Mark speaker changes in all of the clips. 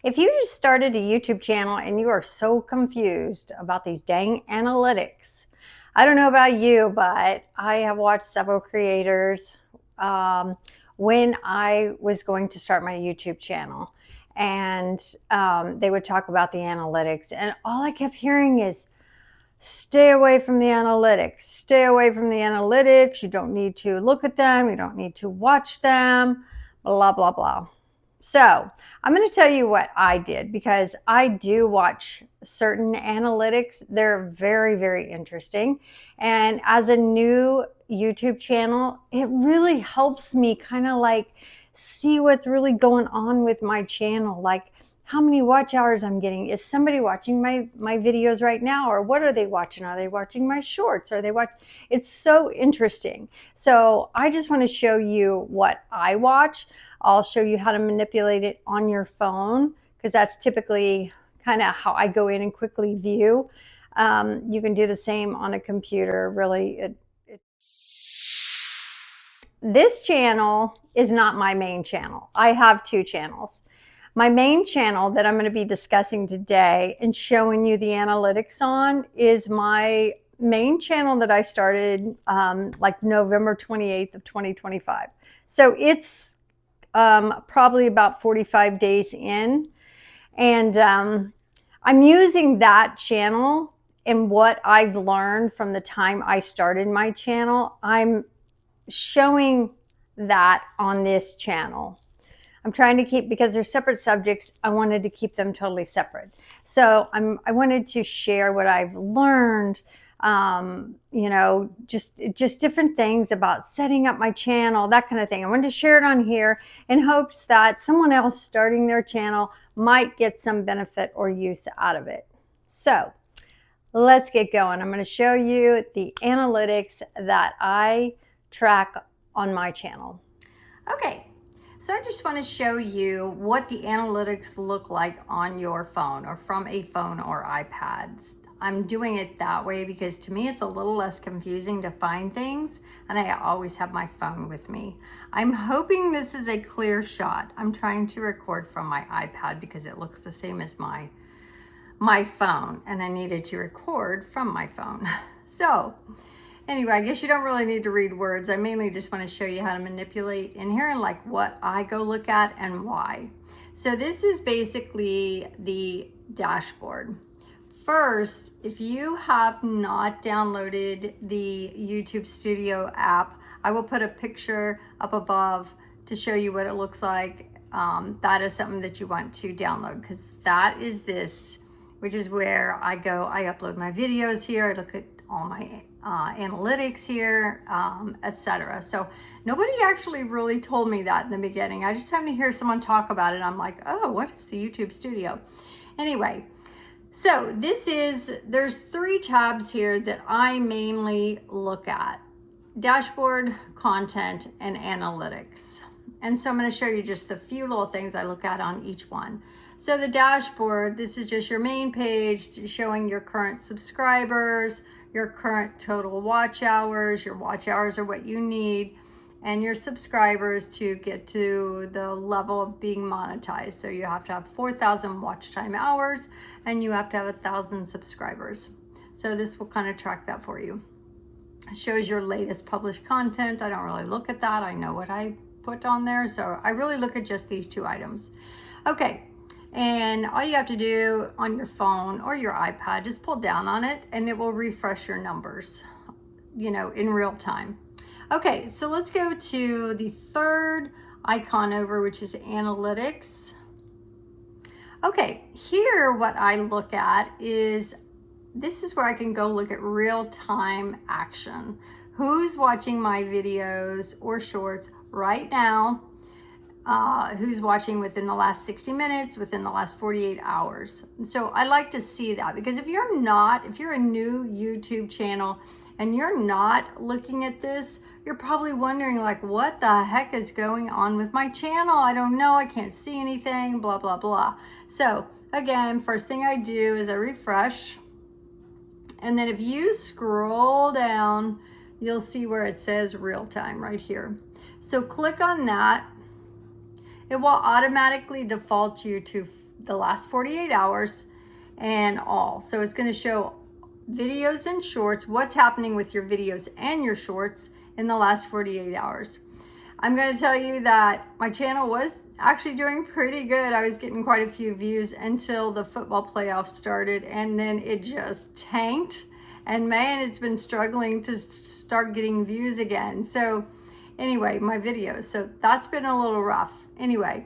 Speaker 1: If you just started a YouTube channel and you are so confused about these dang analytics, I don't know about you, but I have watched several creators um, when I was going to start my YouTube channel. And they would talk about the analytics. And all I kept hearing is, stay away from the analytics. Stay away from the analytics. You don't need to look at them. You don't need to watch them. Blah, blah, blah. So I'm going to tell you what I did because I do watch certain analytics. They're very, very interesting. And as a new YouTube channel, it really helps me kind of like see what's really going on with my channel. Like how many watch hours I'm getting. Is somebody watching my videos right now, or what are they watching? Are they watching my shorts? Are they watch? It's so interesting. So I just want to show you what I watch. I'll show you how to manipulate it on your phone because that's typically kind of how I go in and quickly view. You can do the same on a computer. Really, this channel is not my main channel. I have two channels. My main channel that I'm going to be discussing today and showing you the analytics on is my main channel that I started like November 28th of 2025. So it's probably about 45 days in. And I'm using that channel and what I've learned from the time I started my channel. I'm showing that on this channel. I'm trying to keep, because they're separate subjects, I wanted to keep them totally separate. So I wanted to share what I've learned, just different things about setting up my channel, that kind of thing. I wanted to share it on here in hopes that someone else starting their channel might get some benefit or use out of it. So let's get going. I'm going to show you the analytics that I track on my channel. Okay. So I just want to show you what the analytics look like on your phone or from a phone or iPads. I'm doing it that way because to me it's a little less confusing to find things, and I always have my phone with me. I'm hoping this is a clear shot. I'm trying to record from my iPad because it looks the same as my phone, and I needed to record from my phone. So anyway, I guess you don't really need to read words. I mainly just want to show you how to manipulate in here and like what I go look at and why. So this is basically the dashboard. First, if you have not downloaded the YouTube Studio app, I will put a picture up above to show you what it looks like. That is something that you want to download because that is this, which is where I upload my videos here. I look at all my analytics here, etc. So nobody actually really told me that in the beginning. I just happened to hear someone talk about it. I'm like, oh, what is the YouTube Studio? Anyway, so there's three tabs here that I mainly look at: dashboard, content, and analytics. And so I'm going to show you just the few little things I look at on each one. So the dashboard, this is just your main page showing your current subscribers, your current total watch hours. Your watch hours are what you need, and your subscribers to get to the level of being monetized. So you have to have 4,000 watch time hours and you have to have 1,000 subscribers. So this will kind of track that for you. It shows your latest published content. I don't really look at that. I know what I put on there. So I really look at just these two items. Okay. And all you have to do on your phone or your iPad, just pull down on it and it will refresh your numbers, in real time. Okay, so let's go to the third icon over, which is analytics. Okay, here what I look at is, this is where I can go look at real-time action. Who's watching my videos or shorts right now? Who's watching within the last 60 minutes, within the last 48 hours. And so I like to see that because if you're a new YouTube channel and you're not looking at this, you're probably wondering like, what the heck is going on with my channel? I don't know, I can't see anything, blah, blah, blah. So again, first thing I do is I refresh. And then if you scroll down, you'll see where it says real time right here. So click on that. It will automatically default you to the last 48 hours and all. So it's going to show videos and shorts, what's happening with your videos and your shorts in the last 48 hours. I'm going to tell you that my channel was actually doing pretty good. I was getting quite a few views until the football playoffs started, and then it just tanked. And man, it's been struggling to start getting views again. So anyway, my videos. So that's been a little rough. Anyway,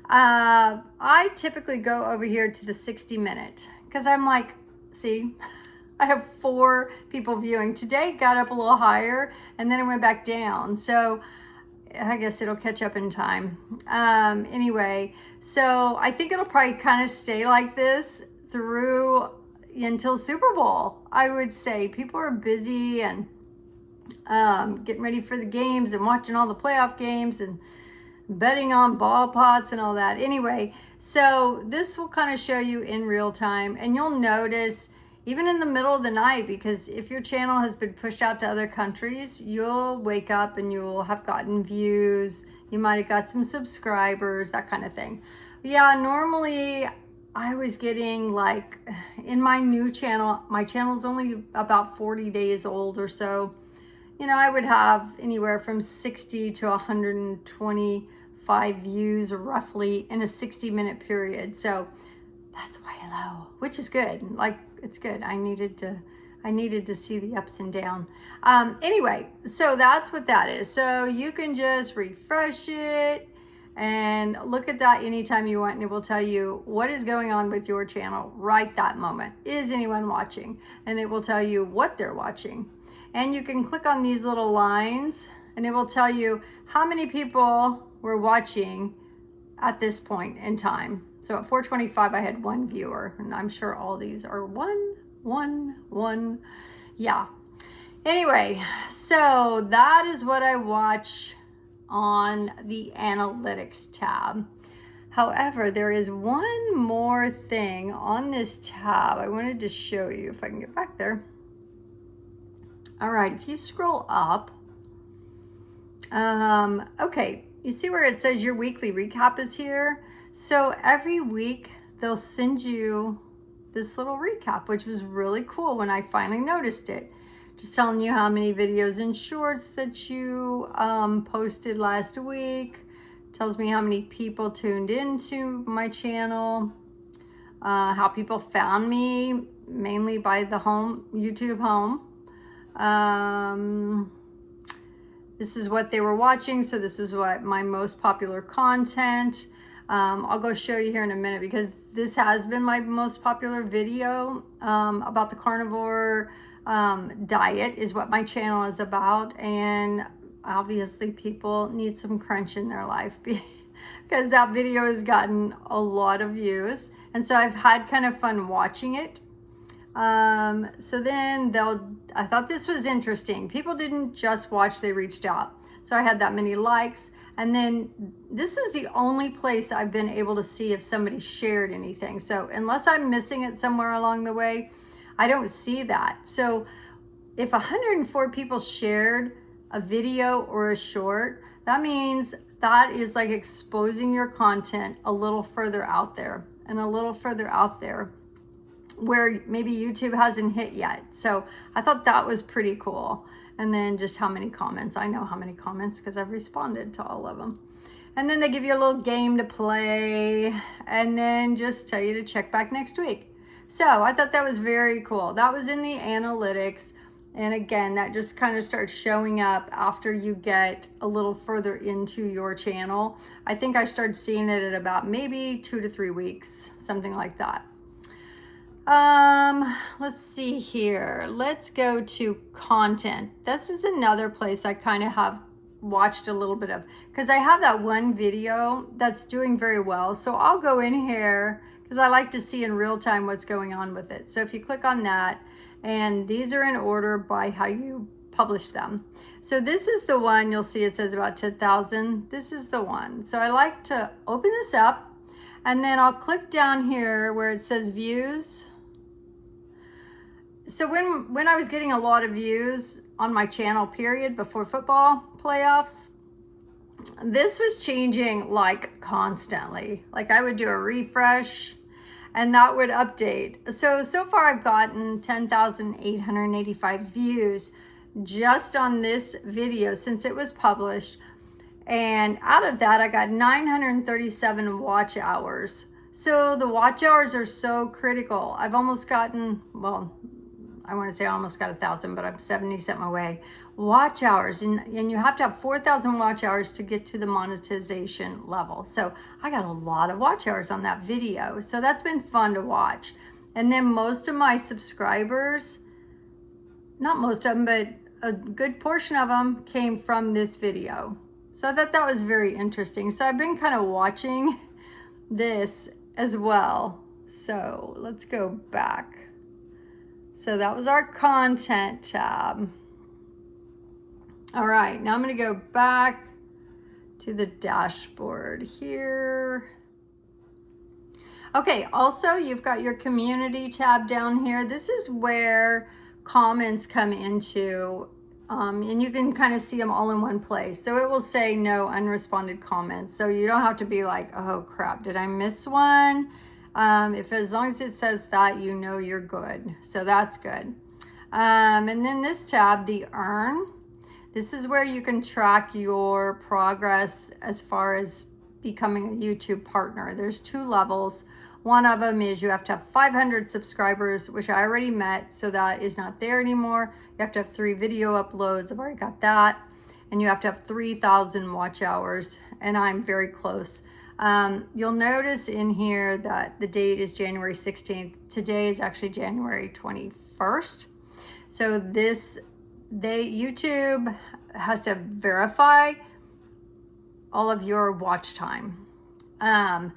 Speaker 1: I typically go over here to the 60-minute because I'm like, see, I have 4 people viewing. Today got up a little higher and then it went back down. So I guess it'll catch up in time. Anyway, so I think it'll probably kind of stay like this through until Super Bowl. I would say people are busy and getting ready for the games and watching all the playoff games and betting on ball pots and all that. Anyway, so this will kind of show you in real time, and you'll notice even in the middle of the night, because if your channel has been pushed out to other countries, you'll wake up and you'll have gotten views. You might have got some subscribers, that kind of thing. Yeah, normally I was getting, like, in my new channel, my channel's only about 40 days old or so. You know, I would have anywhere from 60 to 125 views roughly in a 60-minute period. So that's way low, which is good. Like, it's good. I needed to see the ups and down. Anyway, so that's what that is. So you can just refresh it and look at that anytime you want, and it will tell you what is going on with your channel right that moment. Is anyone watching? And it will tell you what they're watching. And you can click on these little lines and it will tell you how many people were watching at this point in time. So at 4:25, I had 1 viewer, and I'm sure all these are 1. Yeah. Anyway, so that is what I watch on the analytics tab. However, there is one more thing on this tab I wanted to show you, if I can get back there. All right, if you scroll up, okay, you see where it says your weekly recap is here? So every week they'll send you this little recap, which was really cool when I finally noticed it. Just telling you how many videos and shorts that you posted last week. Tells me how many people tuned into my channel, how people found me, mainly by the YouTube home. This is what they were watching, so this is what my most popular content. I'll go show you here in a minute, because this has been my most popular video about the carnivore diet is what my channel is about. And obviously people need some crunch in their life because that video has gotten a lot of views, and so I've had kind of fun watching it. So then I thought this was interesting. People didn't just watch, they reached out. So I had that many likes. And then this is the only place I've been able to see if somebody shared anything. So unless I'm missing it somewhere along the way, I don't see that. So if 104 people shared a video or a short, that means that is like exposing your content a little further out there and a little further out there where maybe YouTube hasn't hit yet. So I thought that was pretty cool. And then just how many comments. I know how many comments because I've responded to all of them. And then they give you a little game to play and then just tell you to check back next week. So I thought that was very cool. That was in the analytics. And again, that just kind of starts showing up after you get a little further into your channel. I think I started seeing it at about maybe 2 to 3 weeks, something like that. Let's see here. Let's go to content. This is another place I kind of have watched a little bit of, because I have that one video that's doing very well. So I'll go in here because I like to see in real time what's going on with it. So if you click on that, and these are in order by how you publish them. So this is the one you'll see it says about 10,000. This is the one. So I like to open this up, and then I'll click down here where it says views. So when I was getting a lot of views on my channel, period, before football playoffs, this was changing like constantly. Like I would do a refresh and that would update. So far I've gotten 10,885 views just on this video since it was published. And out of that, I got 937 watch hours. So the watch hours are so critical. I've almost gotten, well, I want to say I almost got 1,000, but I'm 70 something away. Watch hours, and you have to have 4,000 watch hours to get to the monetization level. So I got a lot of watch hours on that video. So that's been fun to watch. And then most of my subscribers, not most of them, but a good portion of them came from this video. So I thought that was very interesting. So I've been kind of watching this as well. So let's go back. So that was our content tab. All right, now I'm going to go back to the dashboard here. Okay, also you've got your community tab down here. This is where comments come into, and you can kind of see them all in one place. So it will say no unresponded comments. So you don't have to be like, oh crap, did I miss one? As long as it says that, you know you're good. So that's good. And then this tab, the earn, this is where you can track your progress as far as becoming a YouTube partner. There's 2 levels. One of them is you have to have 500 subscribers, which I already met, so that is not there anymore. You have to have 3 video uploads. I've already got that. And you have to have 3,000 watch hours, and I'm very close. You'll notice in here that the date is January 16th. Today is actually January 21st. So YouTube has to verify all of your watch time. I'm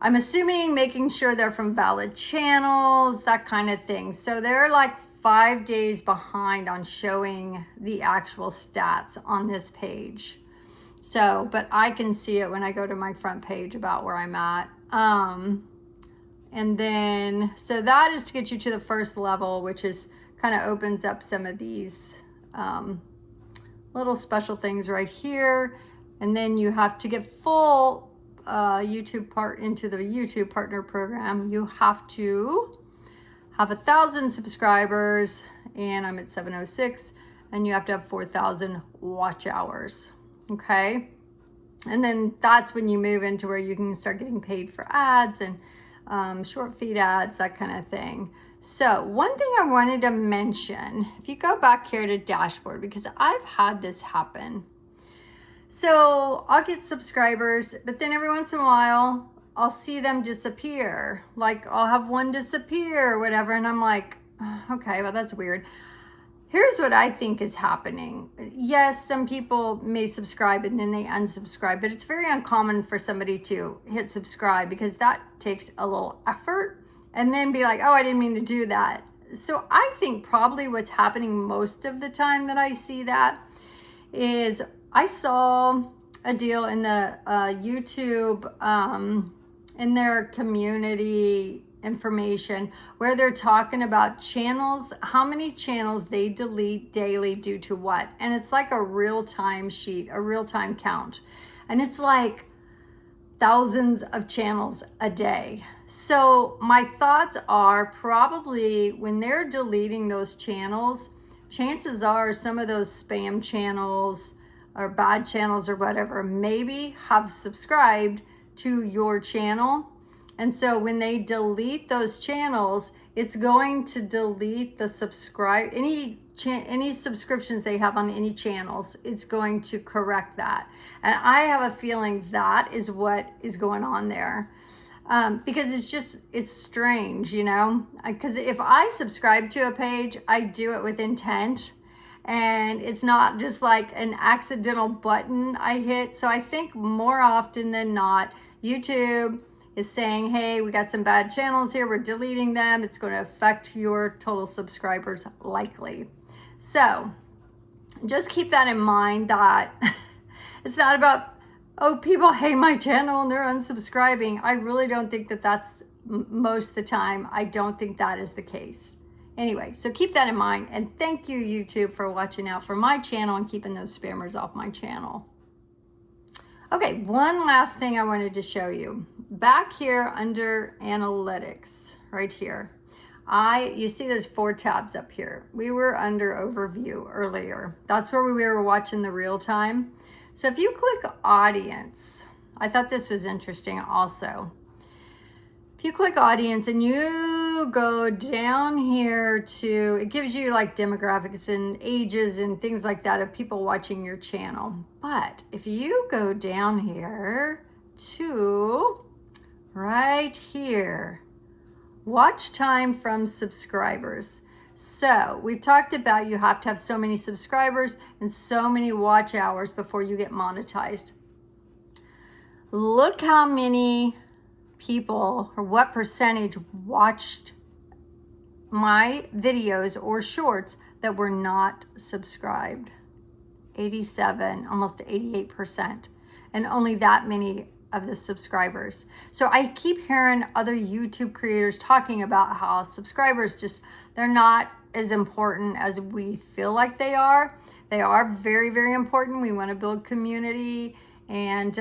Speaker 1: assuming making sure they're from valid channels, that kind of thing. So they're like 5 days behind on showing the actual stats on this page. So, but I can see it when I go to my front page about where I'm at. And then, so that is to get you to the first level, which is kind of opens up some of these little special things right here. And then you have to get full into the YouTube partner program. You have to have 1,000 subscribers, and I'm at 706, and you have to have 4,000 watch hours. Okay. And then that's when you move into where you can start getting paid for ads and short feed ads, that kind of thing. So one thing I wanted to mention, if you go back here to dashboard, because I've had this happen. So I'll get subscribers, but then every once in a while, I'll see them disappear. Like I'll have one disappear or whatever. And I'm like, okay, well, that's weird. Here's what I think is happening. Yes, some people may subscribe and then they unsubscribe, but it's very uncommon for somebody to hit subscribe because that takes a little effort and then be like, oh, I didn't mean to do that. So I think probably what's happening most of the time that I see that is I saw a deal in the YouTube, in their community information where they're talking about channels, how many channels they delete daily due to what. And it's like a real-time sheet, a real-time count. And it's like thousands of channels a day. So my thoughts are probably when they're deleting those channels, chances are some of those spam channels or bad channels or whatever maybe have subscribed to your channel. And so when they delete those channels, it's going to delete the any subscriptions they have on any channels. It's going to correct that. And I have a feeling that is what is going on there. Because it's strange, you know, because if I subscribe to a page, I do it with intent. And it's not just like an accidental button I hit. So I think more often than not, YouTube is saying, hey, we got some bad channels here, we're deleting them. It's going to affect your total subscribers likely. So just keep that in mind that it's not about, oh, people hate my channel and they're unsubscribing. I really don't think that that's most of the time. I don't think that is the case. Anyway, so keep that in mind. And thank you, YouTube, for watching out for my channel and keeping those spammers off my channel. Okay, one last thing I wanted to show you. back here under analytics, right here, you see there's 4 tabs up here. We were under overview earlier. That's where we were watching the real time. So if you click audience, I thought this was interesting also. If you click audience and you go down here to, it gives you like demographics and ages and things like that of people watching your channel. But if you go down here to right here, watch time from subscribers. So we've talked about you have to have so many subscribers and so many watch hours before you get monetized. Look how many people or what percentage watched my videos or shorts that were not subscribed. 87, almost 88%, and only that many of the subscribers. So I keep hearing other YouTube creators talking about how subscribers they're not as important as we feel like they are. They are very, very important. We want to build community. And,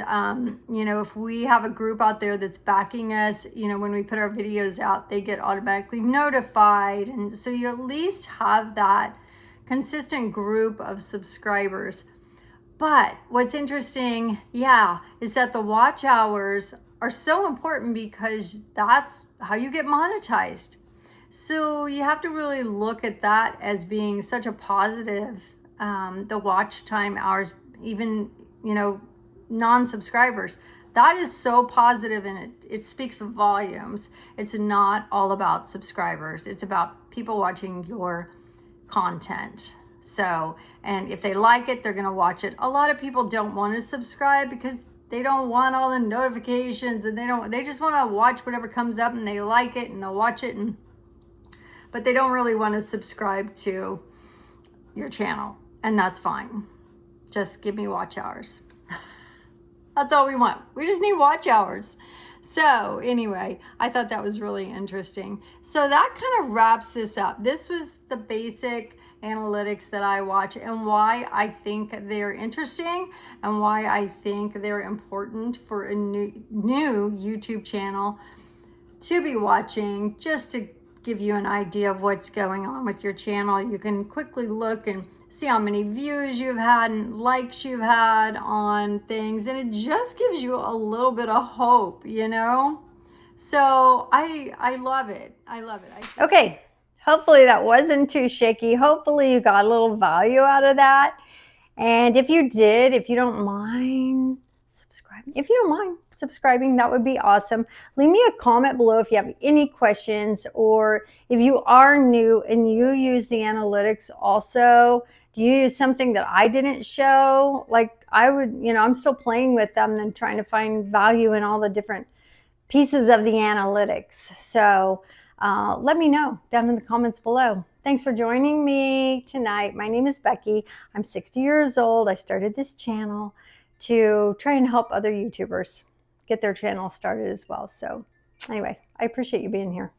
Speaker 1: if we have a group out there that's backing us, when we put our videos out, they get automatically notified. And so you at least have that consistent group of subscribers. But what's interesting, is that the watch hours are so important because that's how you get monetized. So you have to really look at that as being such a positive, the watch time hours, even, non-subscribers. That is so positive, and it speaks volumes. It's not all about subscribers. It's about people watching your content. So, and if they like it, they're going to watch it. A lot of people don't want to subscribe because they don't want all the notifications, and they just want to watch whatever comes up, and they like it and they'll watch it, but they don't really want to subscribe to your channel, and that's fine. Just give me watch hours. That's all we want. We just need watch hours. So anyway, I thought that was really interesting. So that kind of wraps this up. This was the basic analytics that I watch and why I think they're interesting and why I think they're important for a new YouTube channel to be watching, just to give you an idea of what's going on with your channel. You can quickly look and see how many views you've had and likes you've had on things, and it just gives you a little bit of hope, So I love it. I love it. Okay, hopefully that wasn't too shaky. Hopefully you got a little value out of that. And if you did, if you don't mind subscribing, that would be awesome. Leave me a comment below if you have any questions, or if you are new and you use the analytics also. Do you use something that I didn't show? Like I would, I'm still playing with them and trying to find value in all the different pieces of the analytics. So let me know down in the comments below. Thanks for joining me tonight. My name is Becky. I'm 60 years old. I started this channel to try and help other YouTubers get their channel started as well. So anyway, I appreciate you being here.